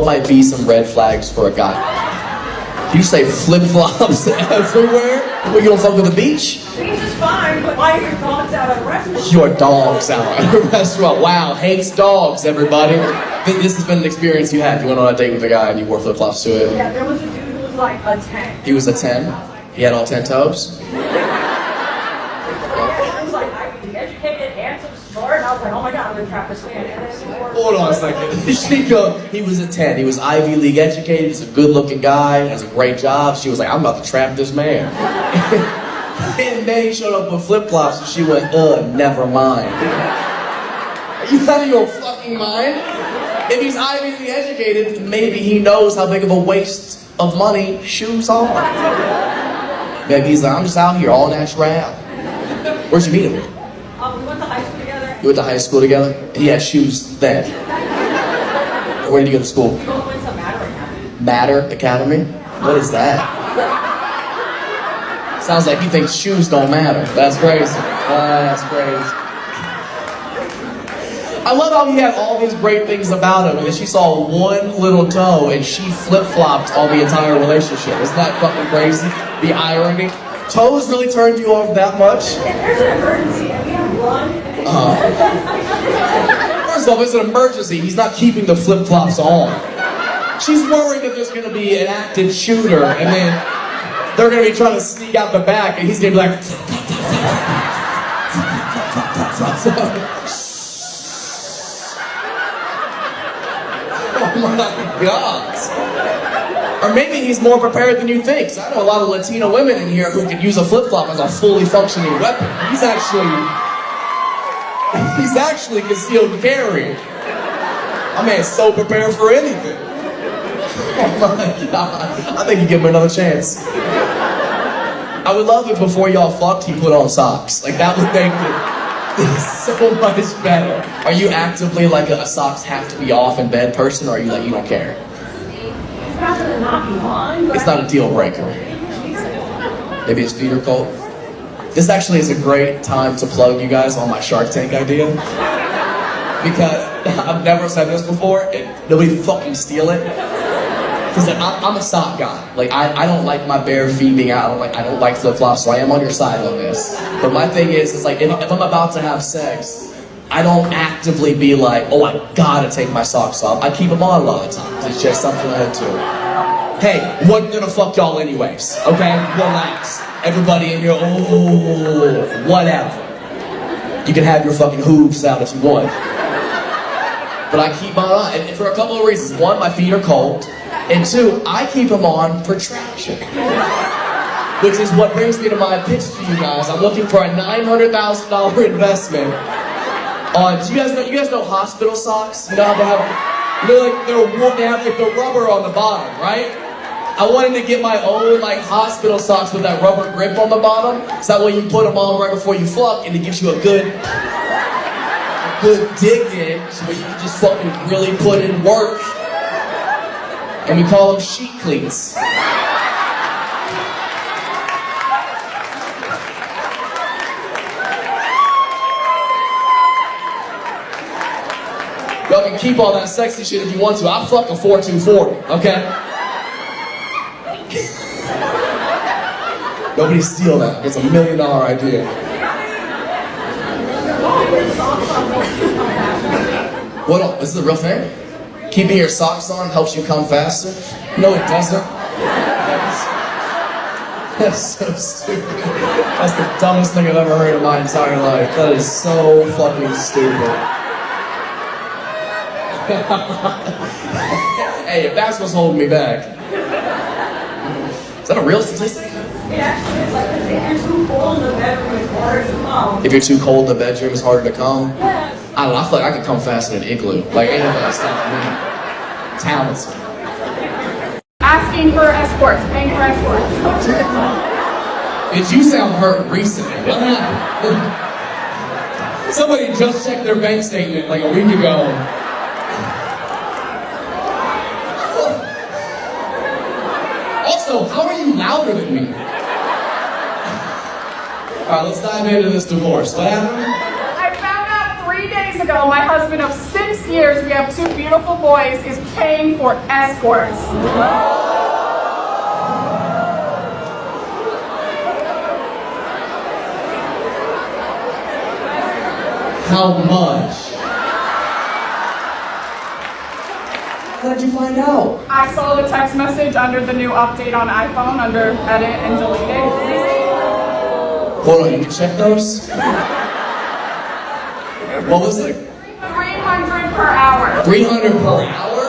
might be some red flags for a guy. You say flip-flops everywhere? What, you don't fuck with the beach? Beach is fine, but why are your dogs out at a restaurant? Your dog's out at a restaurant. Wow, hates dogs, everybody. This has been an experience you had. You went on a date with a guy and you wore flip-flops to it. Yeah, there was a dude who was like a 10. He was a 10? He had all 10 toes? He was like Ivy educated, handsome, smart, and I was like, oh my god, I'm gonna trap this man. Hold on a second. He was a 10. He was Ivy League educated. He's a good-looking guy. Has a great job. She was like, I'm about to trap this man. And then he showed up with flip-flops and she went, never mind. Are you out of your fucking mind? If he's Ivy League educated, maybe he knows how big of a waste of money shoes are. Maybe he's like, I'm just out here, all natural. Where'd you meet him? We went to high school together. You went to high school together? He had shoes then. Where did you go to school? We both went to Matter Academy. Matter Academy? What is that? Sounds like you think shoes don't matter. That's crazy. That's crazy. I love how he had all these great things about him, and then she saw one little toe and she flip-flopped on the entire relationship. Isn't that fucking crazy? The irony. Toes really turned you off that much? If there's an emergency and we have run. First off, it's an emergency. He's not keeping the flip-flops on. She's worried that there's going to be an active shooter, and then they're going to be trying to sneak out the back, and he's going to be like... Oh my God. Or maybe he's more prepared than you think. I know a lot of Latino women in here who could use a flip-flop as a fully functioning weapon. He's actually concealed carry. My man's so prepared for anything. Oh my God. I think you give him another chance. I would love if before y'all fucked, he put on socks. Like, that would make it so much better. Are you actively like a socks have to be off in bed person, or are you like, you don't care? It's not gonna knock you on. It's not a deal breaker. Maybe his feet are cold. This actually is a great time to plug you guys on my Shark Tank idea. Because I've never said this before, and nobody fucking steal it. Because like, I'm a sock guy. Like, I don't like my bare feet being out. I don't like flip-flops, so I am on your side on this. But my thing is like, if I'm about to have sex, I don't actively be like, oh, I gotta take my socks off. I keep them on a lot of times. It's just something I do. Hey, wasn't gonna fuck y'all anyways, okay? Relax. Everybody in here, oh, whatever. You can have your fucking hooves out if you want. But I keep mine on, and for a couple of reasons. One, my feet are cold. And two, I keep them on for traction. Which is what brings me to my pitch to you guys. I'm looking for a $900,000 investment on, do you guys know hospital socks? You know how they have, they have like the rubber on the bottom, right? I wanted to get my own like hospital socks with that rubber grip on the bottom. So that way you put them on right before you fuck, and it gives you a good dig in, so you can just fucking really put in work. And we call them sheet cleats. Y'all can keep all that sexy shit if you want to. I'll fuck a 4240, okay? Nobody steal that. It's $1 million idea. What else? This is a real thing? Keeping your socks on helps you come faster? No, it doesn't. That's so stupid. That's the dumbest thing I've ever heard in my entire life. That is so fucking stupid. Hey, if that's what's holding me back. Is that a real statistic? It actually is like, if you're too cold in the bedroom, it's harder to come. If you're too cold, the bedroom is harder to come? Yes. I don't know, I feel like I could come faster than an igloo. Like, ain't nobody stopping me. Talented. Asking for escorts, paying for escorts. Did you sound hurt recently? What happened? Somebody just checked their bank statement like a week ago. Also, how are you louder than me? Alright, let's dive into this divorce. What happened? I found out 3 days ago, my husband of 6 years, we have 2 beautiful boys, is paying for escorts. How much? How did you find out? I saw the text message under the new update on iPhone, under edit and delete it. Hold on, you can check those? What was it? 300 per hour. 300 per hour?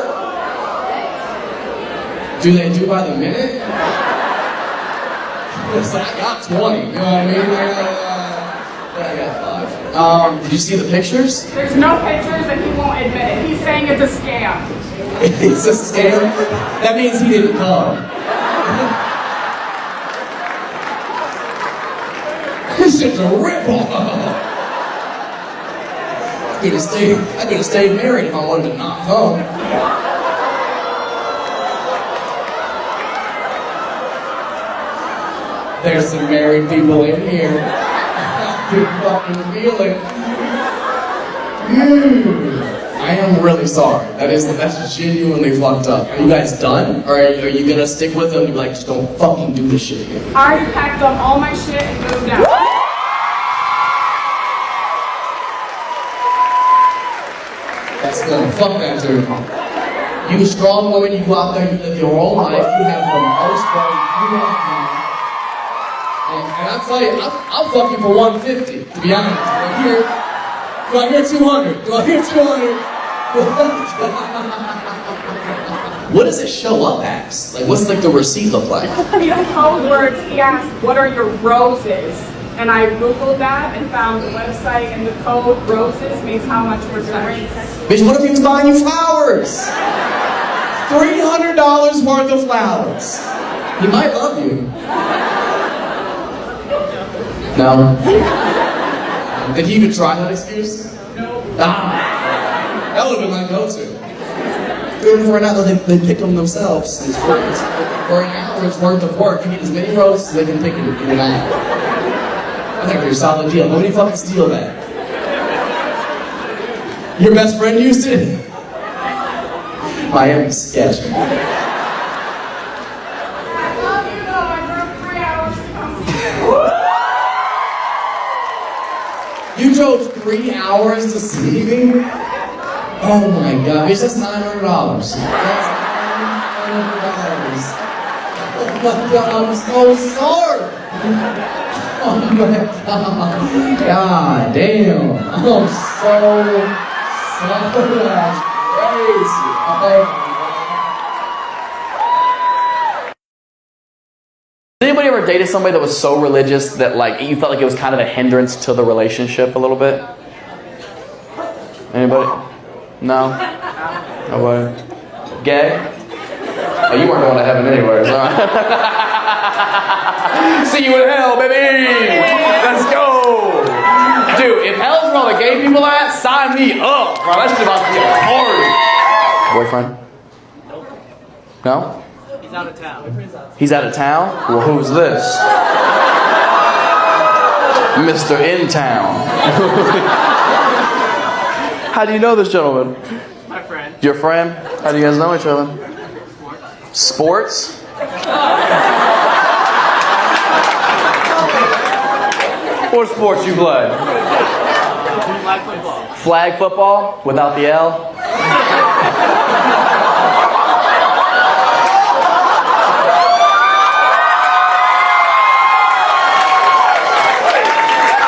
Do they do by the minute? It's like, I got 20, you know what I mean? I got 5. Did you see the pictures? There's no pictures and he won't admit it. He's saying it's a scam. It's a scam? That means he didn't come. This shit's a rip-off. I could have stayed married if I wanted to not come. There's some married people in here. I can fucking feel it. I am really sorry. That's genuinely fucked up. Are you guys done? Or are you gonna stick with them and be like, just don't fucking do this shit again? I already packed up all my shit and moved out. That's good. Fuck that dude. You a strong woman, you go out there, you live your own life, you have the most fun you want to. And I'll tell you, I'll fuck you for 150, to be honest. Do I hear 200? Do I hear 200? What does it show up as? Like, what's like the receipt look like? These code words, he asked, what are your roses? And I Googled that and found the website, and the code roses means how much percent. Bitch, what if he was buying you flowers? $300 worth of flowers. He might love you. No? Did he even try that excuse? No. Ah, that would have been my go-to. For an hour, they pick them themselves. For an hour's worth of work, you get as many roses as they can pick in an hour. I think you're a solid deal. Nobody fucking steal that. Your best friend used it? Miami sketch. I love you though, I drove 3 hours to come see you. You drove 3 hours to see me? Oh my god, bitch, that's $900. That's $900. Oh my god, I'm so sorry. Oh my god. God damn. I'm so that's crazy. Oh my god. Did anybody ever dated somebody that was so religious that like you felt like it was kind of a hindrance to the relationship a little bit? Anybody? No? Nobody? Gay? Oh, you weren't going to heaven anyways, huh? See you in hell, baby! Let's go! Dude, if hell's where all the gay people are at, sign me up, bro. That's about to be a party. Boyfriend? No? He's out of town. He's out of town? Well, who's this? Mr. In Town. How do you know this gentleman? My friend. Your friend? How do you guys know each other? Sports? What sports you play? Flag football. Flag football? Without the L?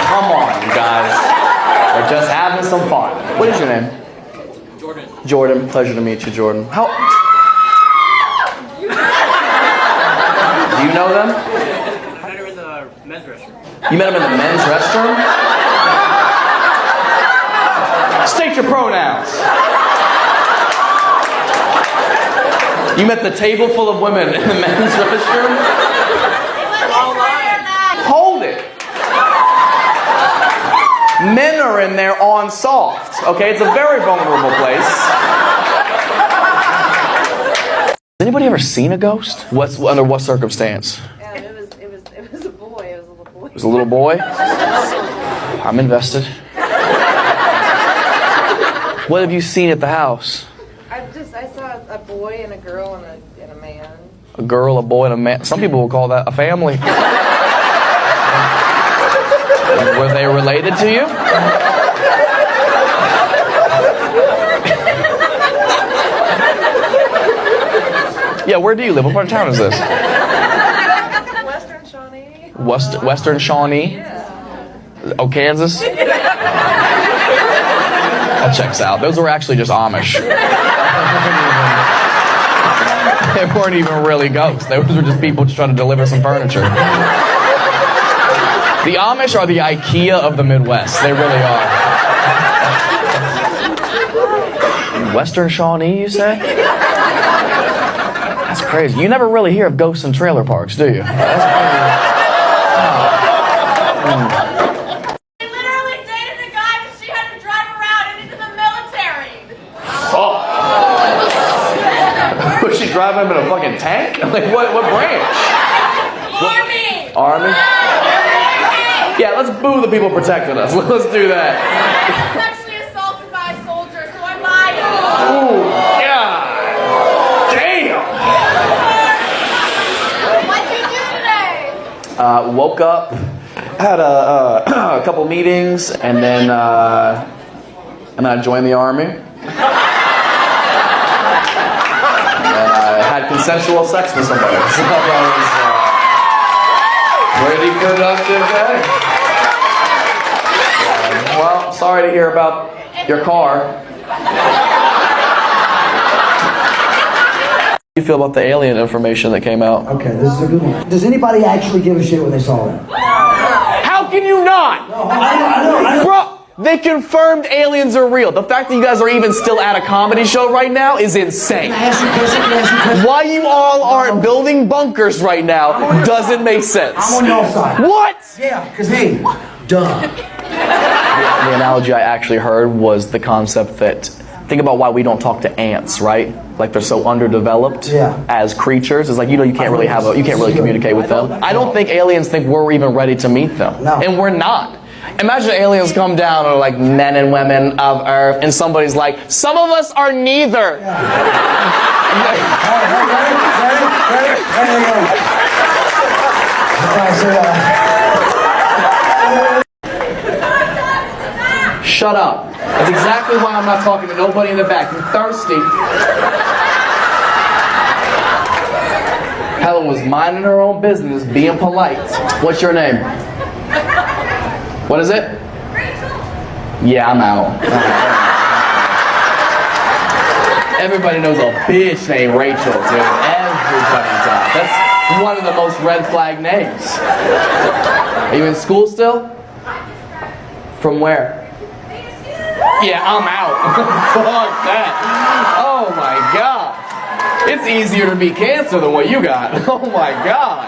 Come on, you guys. We're just having some fun. What is your name? Jordan. Jordan. Pleasure to meet you, Jordan. How? Do you know them? I met her in the men's restroom. You met him in the men's restroom? State your pronouns. You met the table full of women in the men's restroom? Hold it. Men are in there on soft. Okay, it's a very vulnerable place. Has anybody ever seen a ghost? Under what circumstance? It was a boy. It was a little boy. It was a little boy? I'm invested. What have you seen at the house? I saw a boy and a girl and a man. A girl, a boy, and a man. Some people will call that a family. Were they related to you? Yeah, where do you live? What part of town is this? Western Shawnee. Western Shawnee? Oh, Kansas? That checks out. Those were actually just Amish. They weren't even really ghosts. Those were just people just trying to deliver some furniture. The Amish are the IKEA of the Midwest. They really are. Western Shawnee, you say? That's crazy. You never really hear of ghosts in trailer parks, do you? That's crazy. I literally dated a guy that she had to drive around and into the military. Was she driving him in a fucking tank? Like, what branch? Army. Army? Yeah, let's boo the people protecting us. Let's do that. I was sexually assaulted by a soldier, so I lied. Ooh, yeah. Damn. What'd you do today? Woke up, had a couple meetings, and then I joined the Army. And I had consensual sex with somebody. So that was pretty productive day. Well, sorry to hear about your car. How do you feel about the alien information that came out? Okay, this is a good one. Does anybody actually give a shit when they saw that? How can you not? No, I know. Bro, they confirmed aliens are real. The fact that you guys are even still at a comedy show right now is insane. Can I ask you a question? Why you all aren't building bunkers right now doesn't make sense. I'm on your side. What? Yeah, because hey, duh. The analogy I actually heard was the concept that, think about why we don't talk to ants, right? Like they're so underdeveloped as creatures. It's like, you can't really communicate with them. I don't think aliens think we're even ready to meet them. No. And we're not. Imagine aliens come down and are like men and women of Earth, and somebody's like, some of us are neither. Shut up. That's exactly why I'm not talking to nobody in the back. You're thirsty. Helen was minding her own business, being polite. What's your name? What is it? Rachel. Yeah, I'm out. Everybody knows a bitch named Rachel, dude. Everybody does. That's one of the most red flag names. Are you in school still? From where? Yeah, I'm out. Fuck that. Oh my god. It's easier to beat cancer than what you got. Oh my god.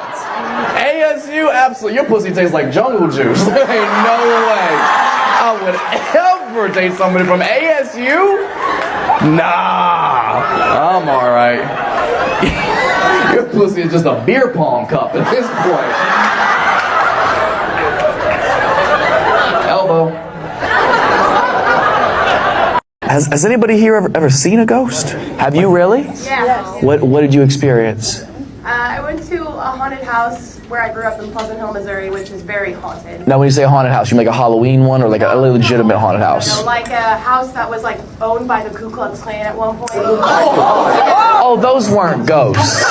ASU, absolutely. Your pussy tastes like jungle juice. There ain't no way I would ever date somebody from ASU. Nah, I'm alright. Your pussy is just a beer pong cup at this point. Elbow. Has anybody here ever seen a ghost? Have you really? Yeah. What did you experience? I went to a haunted house where I grew up in Pleasant Hill, Missouri, which is very haunted. Now, when you say a haunted house, you make a Halloween one or like a legitimate haunted house? No, like a house that was like owned by the Ku Klux Klan at one point. Oh, those weren't ghosts.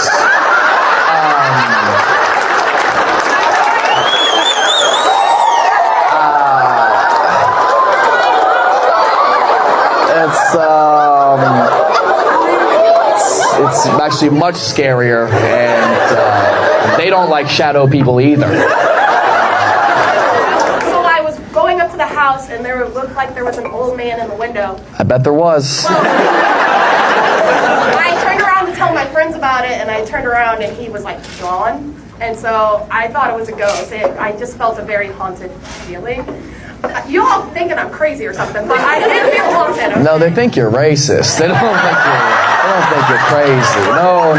It's actually much scarier, and they don't like shadow people either. So I was going up to the house, and there looked like there was an old man in the window. I bet there was. I turned around to tell my friends about it, and I turned around, and he was like gone. And so I thought it was a ghost. I just felt a very haunted feeling. You all thinking I'm crazy or something, but I didn't feel haunted. Okay? No, they think you're racist. They don't think you're crazy. No.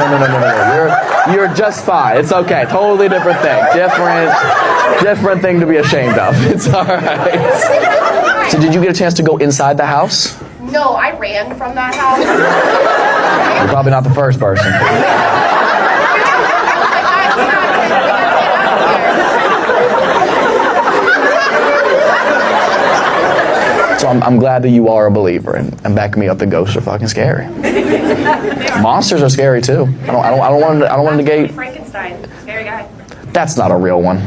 You're just fine. It's okay. Totally different thing. Different thing to be ashamed of. It's all right. So did you get a chance to go inside the house? No, I ran from that house. You're probably not the first person. So I'm glad that you are a believer and back me up. The ghosts are fucking scary. Monsters are scary too. I don't want to negate. Frankenstein, scary guy. That's not a real one.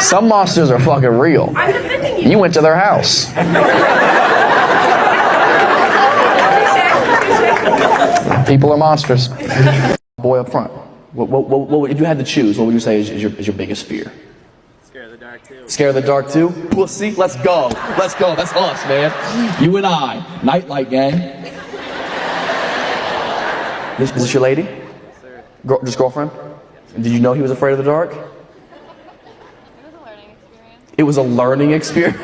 Some monsters are fucking real. I'm defending you. You went to their house. People are monsters. Boy up front. What if you had to choose? What would you say is your biggest fear? Scared of the dark too. Scared of the dark too? Pussy, let's go. Let's go. That's us, man. You and I. Nightlight gang. Is this your lady? Yes, sir. Just girlfriend? Did you know he was afraid of the dark? It was a learning experience.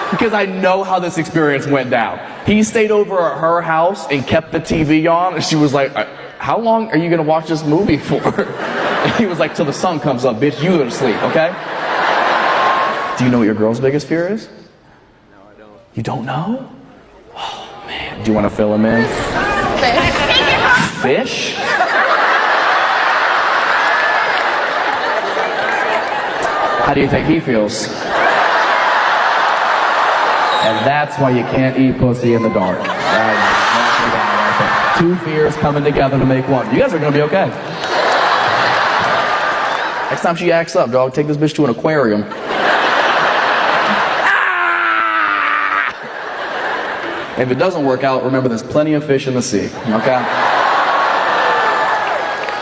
Because I know how this experience went down. He stayed over at her house and kept the TV on, and she was like, how long are you gonna watch this movie for? And he was like, till the sun comes up, bitch, you go to sleep, okay? Do you know what your girl's biggest fear is? No, I don't. You don't know? Oh, man. Do you want to fill him in? Fish? How do you think he feels? And that's why you can't eat pussy in the dark. Two fears coming together to make one. You guys are gonna be okay. Next time she acts up, dog, take this bitch to an aquarium. If it doesn't work out, remember there's plenty of fish in the sea, okay?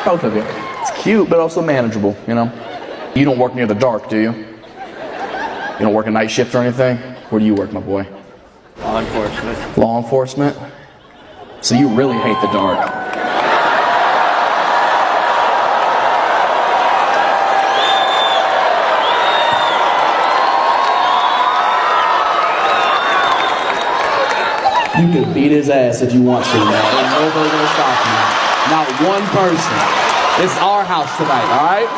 Both of you. It's cute, but also manageable, you know? You don't work near the dark, do you? You don't work a night shift or anything? Where do you work, my boy? Law enforcement. Law enforcement? So you really hate the dark. You can beat his ass if you want to, man. Ain't nobody gonna stop you. Not one person. It's our house tonight, all right?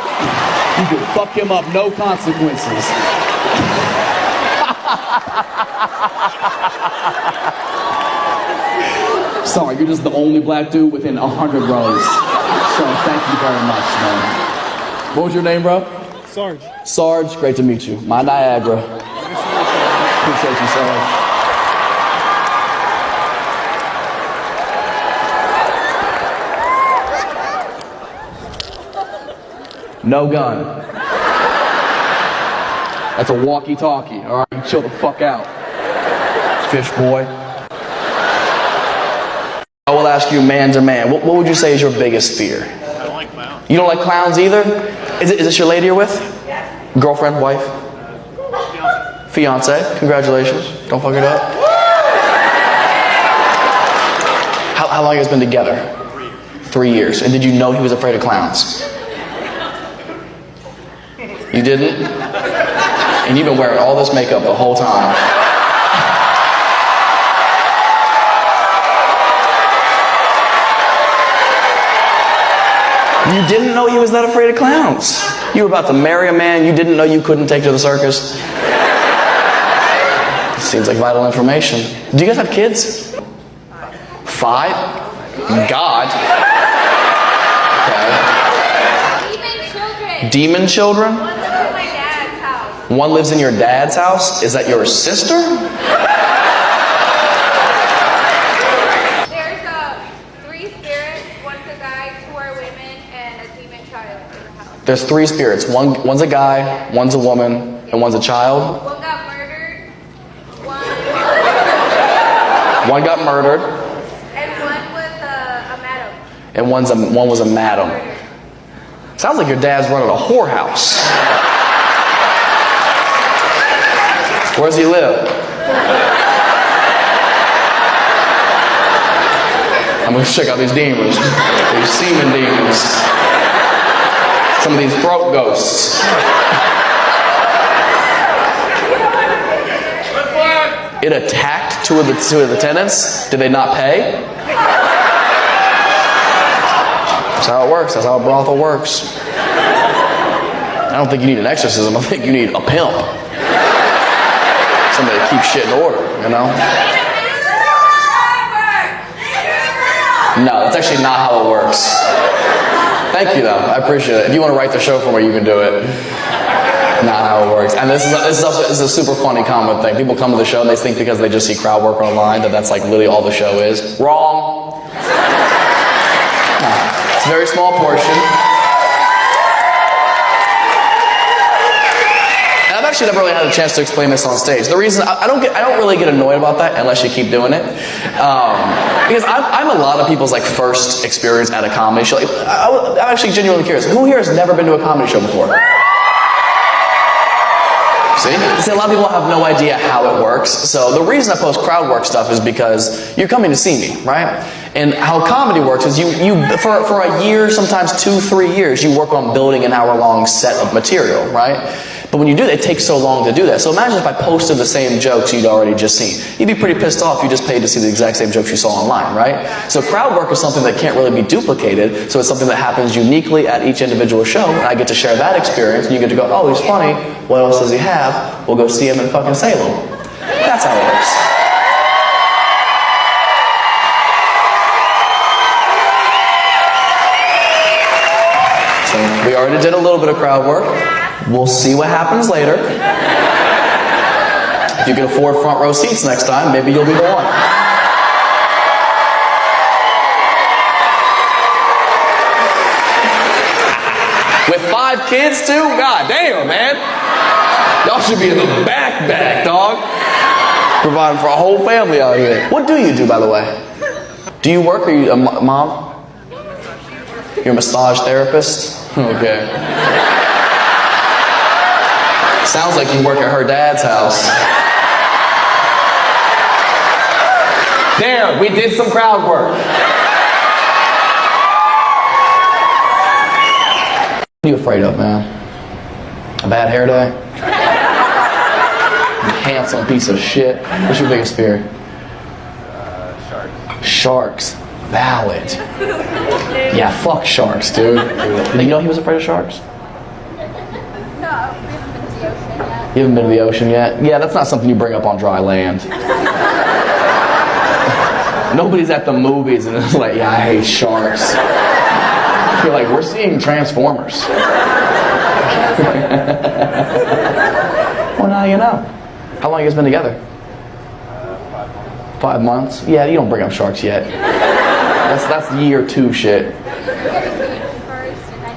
You can fuck him up, no consequences. Sorry, you're just the only black dude within 100 rows. So thank you very much, man. What was your name, bro? Sarge. Sarge, great to meet you. My Niagara. Appreciate you, Sarge. No gun. That's a walkie-talkie, all right? Chill the fuck out, fish boy. I will ask you man to man, what would you say is your biggest fear? I don't like clowns. You don't like clowns either? Is this your lady you're with? Girlfriend, wife? Fiance. Congratulations. Don't fuck it up. How long have you guys been together? 3 years. And did you know he was afraid of clowns? You didn't? And you've been wearing all this makeup the whole time. You didn't know he was that afraid of clowns. You were about to marry a man you didn't know you couldn't take to the circus. Seems like vital information. Do you guys have kids? 5? God. Okay. Demon children? One lives in my dad's house. One lives in your dad's house? Is that your sister? There's 3 spirits. One's a guy, 2 are women, and a demon child in the house. There's 3 spirits. One's a guy, one's a woman, and one's a child. One got murdered. One got murdered, And one was a madam. and one was a madam. Sounds like your dad's running a whorehouse. Where does he live? I'm gonna check out these demons. These semen demons. Some of these throat ghosts. It attacked two of the tenants. Did they not pay? That's how it works. That's how a brothel works. I don't think you need an exorcism. I think you need a pimp. Somebody to keep shit in order, you know? No, that's actually not how it works. Thank you, though. I appreciate it. If you want to write the show for me, you can do it. Not how it works. And this is a super funny common thing. People come to the show and they think because they just see crowd work online that that's like literally all the show is. Wrong. No, it's a very small portion. And I've actually never really had a chance to explain this on stage. The reason I don't really get annoyed about that unless you keep doing it, because I'm a lot of people's like first experience at a comedy show. I'm actually genuinely curious. Who here has never been to a comedy show before? See, a lot of people have no idea how it works. So the reason I post crowd work stuff is because you're coming to see me, right? And how comedy works is you for a year, sometimes 2-3 years, you work on building an hour-long set of material, right? But when you do that, it takes so long to do that. So imagine if I posted the same jokes you'd already just seen. You'd be pretty pissed off if you just paid to see the exact same jokes you saw online, right? So crowd work is something that can't really be duplicated, so it's something that happens uniquely at each individual show, and I get to share that experience, and you get to go, oh, he's funny, what else does he have? We'll go see him in fucking Salem. That's how it works. So we already did a little bit of crowd work. We'll see what happens later. If you can afford front row seats next time, maybe you'll be the one. With 5 kids too? God damn, man. Y'all should be in the back, dog. Providing for a whole family out here. What do you do, by the way? Do you work or are you a mom? You're a massage therapist? Okay. Sounds like you work at her dad's house. There, we did some crowd work. What are you afraid of, man? A bad hair day? You handsome piece of shit. What's your biggest fear? Sharks. Sharks. Valid. Yeah, fuck sharks, dude. Did you know he was afraid of sharks? You haven't been to the ocean yet? Yeah, that's not something you bring up on dry land. Nobody's at the movies and it's like, yeah, I hate sharks. You're like, we're seeing Transformers. Well, now you know. How long have you guys been together? 5 months. Yeah, you don't bring up sharks yet. That's year 2 shit.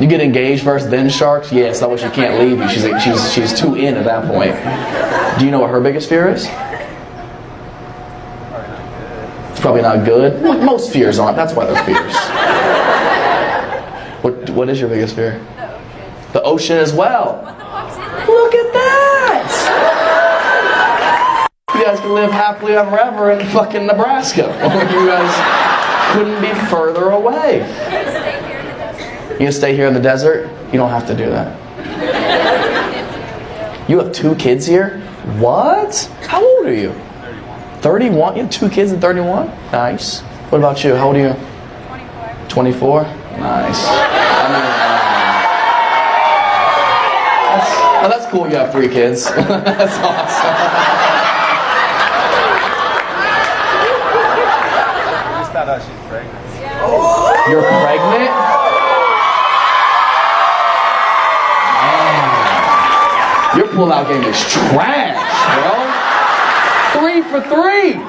You get engaged first, then sharks? Yeah, it's not what she can't leave you. She's too in at that point. Do you know what her biggest fear is? It's probably not good. Most fears aren't. That's why there's fears. What is your biggest fear? The ocean as well. Look at that! You guys can live happily ever ever in fucking Nebraska. You guys couldn't be further away. You gonna stay here in the desert? You don't have to do that. You have 2 kids here? What? How old are you? 31. You have 2 kids and 31? Nice. What about you? How old are you? 24. Nice. That's cool. You have 3 kids. That's awesome. I just found out she's pregnant. You're pregnant? Your pull-out game is trash, bro. 3 for 3.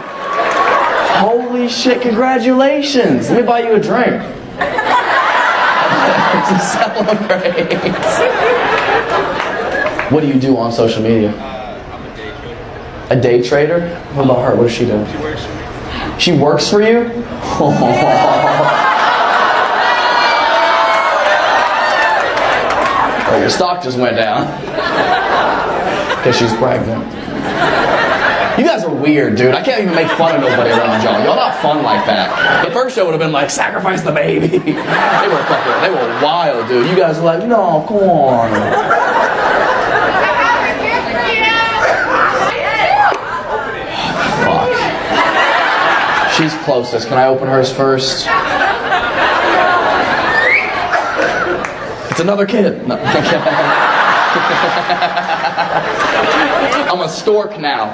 Holy shit, congratulations. Let me buy you a drink. To celebrate. What do you do on social media? I'm a day trader. A day trader? What about her? What does she do? She works for me. She works for you? Oh, your stock just went down. Because she's pregnant. You guys are weird, dude. I can't even make fun of nobody around y'all. Y'all not fun like that. The first show would have been like, sacrifice the baby. They were wild, dude. You guys were like, no, come on. Fuck. She's closest. Can I open hers first? It's another kid. No, okay. I'm a stork now.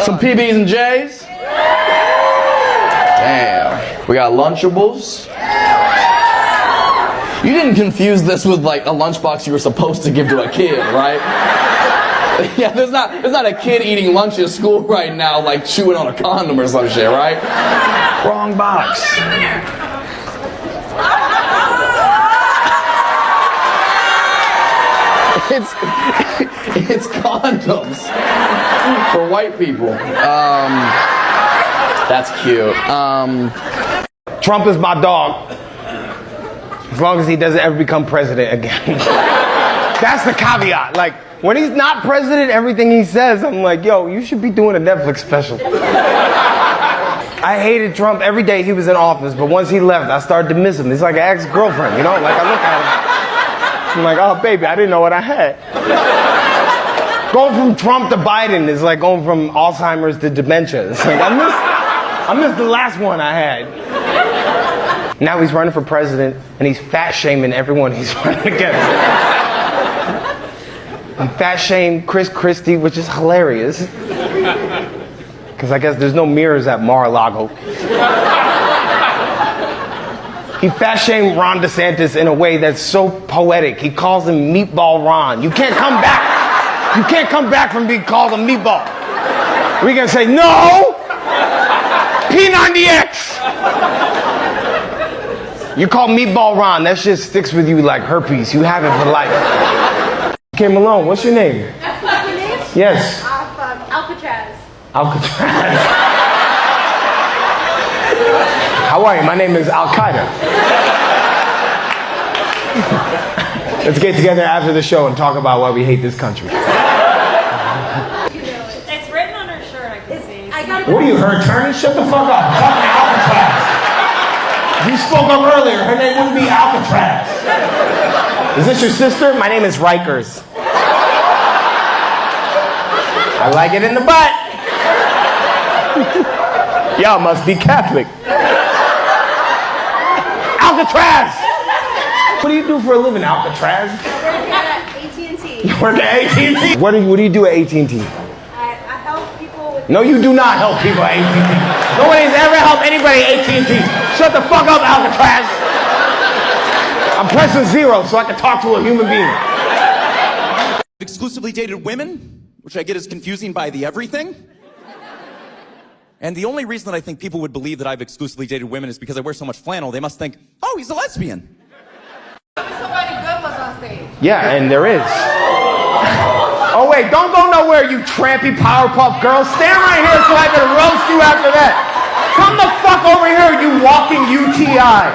Some PBs and J's. Damn. We got Lunchables. You didn't confuse this with like a lunchbox you were supposed to give to a kid, right? Yeah, there's not a kid eating lunch at school right now like chewing on a condom or some shit, right? Wrong box. It's condoms for white people. That's cute. Trump is my dog. As long as he doesn't ever become president again. That's the caveat. Like, when he's not president, everything he says, I'm like, yo, you should be doing a Netflix special. I hated Trump every day he was in office, but once he left, I started to miss him. He's like an ex-girlfriend, you know? Like, I look at him, I'm like, oh, baby, I didn't know what I had. Going from Trump to Biden is like going from Alzheimer's to dementia. It's like, I missed the last one I had. Now he's running for president, and he's fat-shaming everyone he's running against. And fat-shamed Chris Christie, which is hilarious. Because I guess there's no mirrors at Mar-a-Lago. He fat-shamed Ron DeSantis in a way that's so poetic. He calls him Meatball Ron. You can't come back. You can't come back from being called a meatball. We're gonna say, no! P90X! You call Meatball Ron, that shit sticks with you like herpes. You have it for life. Okay, Malone, what's your name? My name? Yes. Alcatraz. Alcatraz. How are you? My name is Al-Qaeda. Let's get together after the show and talk about why we hate this country. It's written on her shirt, I can see. What are you, her attorney? Shut the fuck up. Fucking Alcatraz. If you spoke up earlier, her name wouldn't be Alcatraz. Is this your sister? My name is Rikers. I like it in the butt. Y'all must be Catholic. Alcatraz! What do you do for a living, Alcatraz? I work at AT&T. You work at AT&T? What do you do at AT&T? I help people with... No, you do not help people at AT&T. Nobody's ever helped anybody at AT&T. Shut the fuck up, Alcatraz. I'm pressing 0 so I can talk to a human being. Exclusively dated women, which I get is confusing by the everything. And the only reason that I think people would believe that I've exclusively dated women is because I wear so much flannel. They must think, oh, he's a lesbian. Somebody good was on stage. Yeah, and there is. Oh wait, don't go nowhere, you trampy Powerpuff Girl. Stand right here so I can roast you after that. Come the fuck over here, you walking UTI.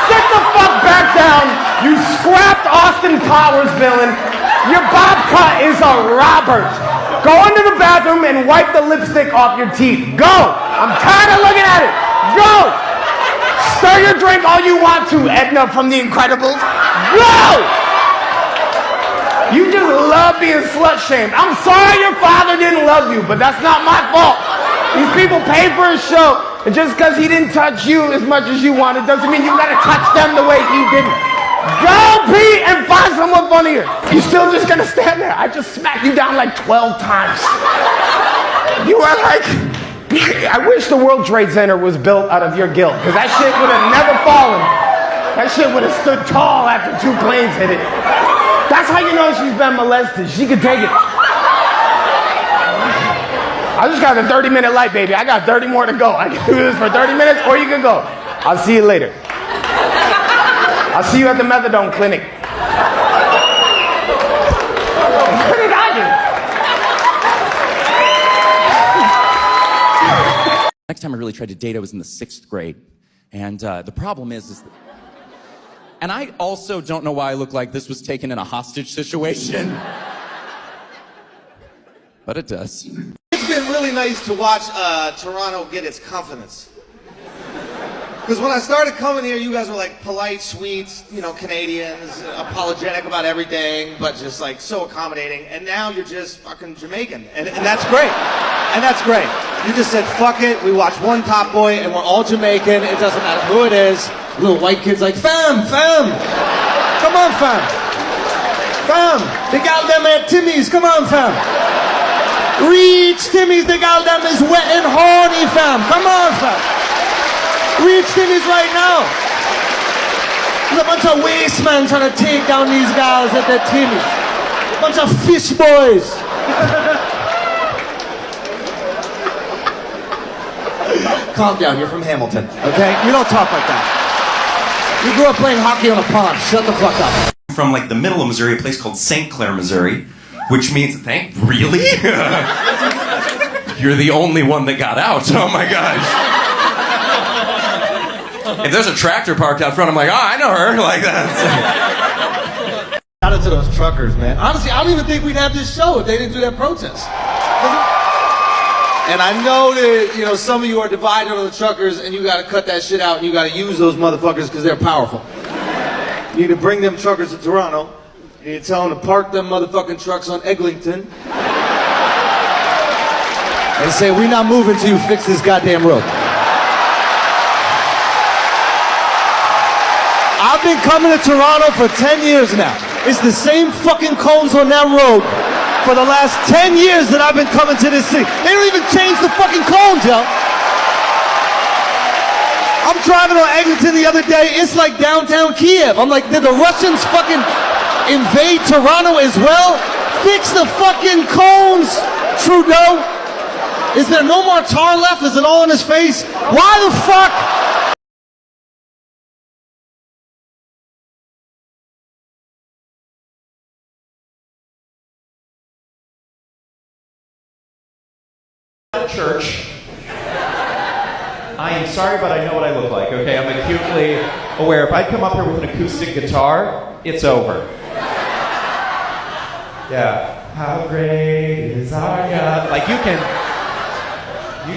Sit the fuck back down, you scrapped Austin Powers villain. Your bob cut is a Robert. Go into the bathroom and wipe the lipstick off your teeth. Go! I'm tired of looking at it. Go! Stir your drink all you want to, Edna from The Incredibles. Go! You just love being slut-shamed. I'm sorry your father didn't love you, but that's not my fault. These people pay for his show, and just because he didn't touch you as much as you wanted doesn't mean you gotta touch them the way he didn't. Go pee and find someone funnier. You're still just gonna stand there. I just smacked you down like 12 times. You are like, I wish the World Trade Center was built out of your guilt, because that shit would have never fallen. That shit would have stood tall after 2 planes hit it. That's how you know she's been molested. She could take it. I just got a 30-minute light, baby. I got 30 more to go. I can do this for 30 minutes, or you can go. I'll see you later. I'll see you at the methadone clinic. What did I do? Next time I really tried to date, I was in the 6th grade. And the problem is that, and I also don't know why I look like this was taken in a hostage situation. But it does. It's been really nice to watch Toronto get its confidence. Because when I started coming here, you guys were like polite, sweet, you know, Canadians, apologetic about everything, but just like so accommodating. And now you're just fucking Jamaican. And that's great. And that's great. You just said, fuck it, we watch one Top Boy and we're all Jamaican. It doesn't matter who it is. Little white kid's like, fam. Come on, fam. The gal them at Timmy's, come on, fam. Reach Timmy's, the gal them is wet and horny, fam. Come on, fam. Reach Timmy's right now. There's a bunch of waste men trying to take down these gals at the Timmy's. A bunch of fish boys. Calm down, you're from Hamilton, okay? You don't talk like that. You grew up playing hockey on a pond. Shut the fuck up. From like the middle of Missouri, a place called St. Clair, Missouri, which means, really? You're the only one that got out. Oh my gosh. If there's a tractor parked out front, I'm like, oh, I know her. Like that. Shout out to those truckers, man. Honestly, I don't even think we'd have this show if they didn't do that protest. And I know that, you know, some of you are divided on the truckers and you gotta cut that shit out and you gotta use those motherfuckers because they're powerful. You need to bring them truckers to Toronto. You need to tell them to park them motherfucking trucks on Eglinton. And say, we're not moving till you fix this goddamn road. I've been coming to Toronto for 10 years now. It's the same fucking cones on that road for the last 10 years that I've been coming to this city. They don't even change the fucking cones, yo. I'm driving on Eglinton the other day. It's like downtown Kiev. I'm like, did the Russians fucking invade Toronto as well? Fix the fucking cones, Trudeau. Is there no more tar left? Is it all in his face? Why the fuck? Church. I am sorry, but I know what I look like, okay? I'm acutely aware. If I come up here with an acoustic guitar, it's over. Yeah. How great is our God? Like, you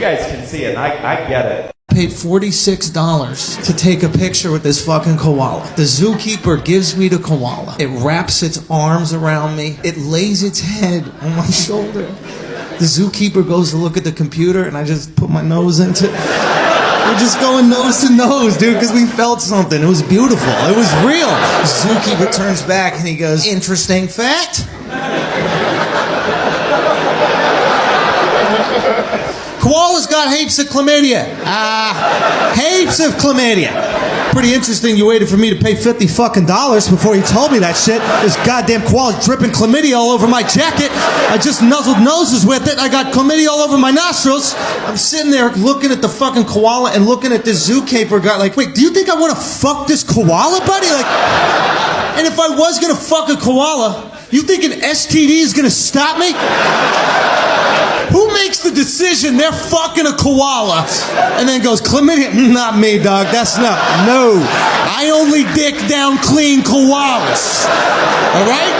guys can see it, and I get it. I paid $46 to take a picture with this fucking koala. The zookeeper gives me the koala. It wraps its arms around me. It lays its head on my shoulder. The zookeeper goes to look at the computer, and I just put my nose into it. We're just going nose to nose, dude, because we felt something. It was beautiful. It was real. The zookeeper turns back, and he goes, interesting fact. Koala's got heaps of chlamydia. Heaps of chlamydia. Pretty interesting you waited for me to pay $50 fucking before you told me that shit. This goddamn koala's dripping chlamydia all over my jacket. I just nuzzled noses with it. I got chlamydia all over my nostrils. I'm sitting there looking at the fucking koala and looking at this zookeeper guy like, wait, do you think I want to fuck this koala, buddy? Like, and if I was going to fuck a koala, you think an STD is going to stop me? Who makes the decision they're fucking a koala and then goes, chlamydia? Not me, dog. That's not. No. I only dick down clean koalas. All right?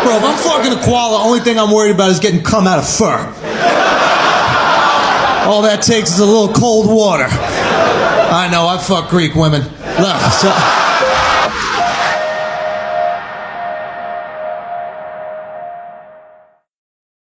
Bro, if I'm fucking a koala, only thing I'm worried about is getting cum out of fur. All that takes is a little cold water. I know, I fuck Greek women. Look, so...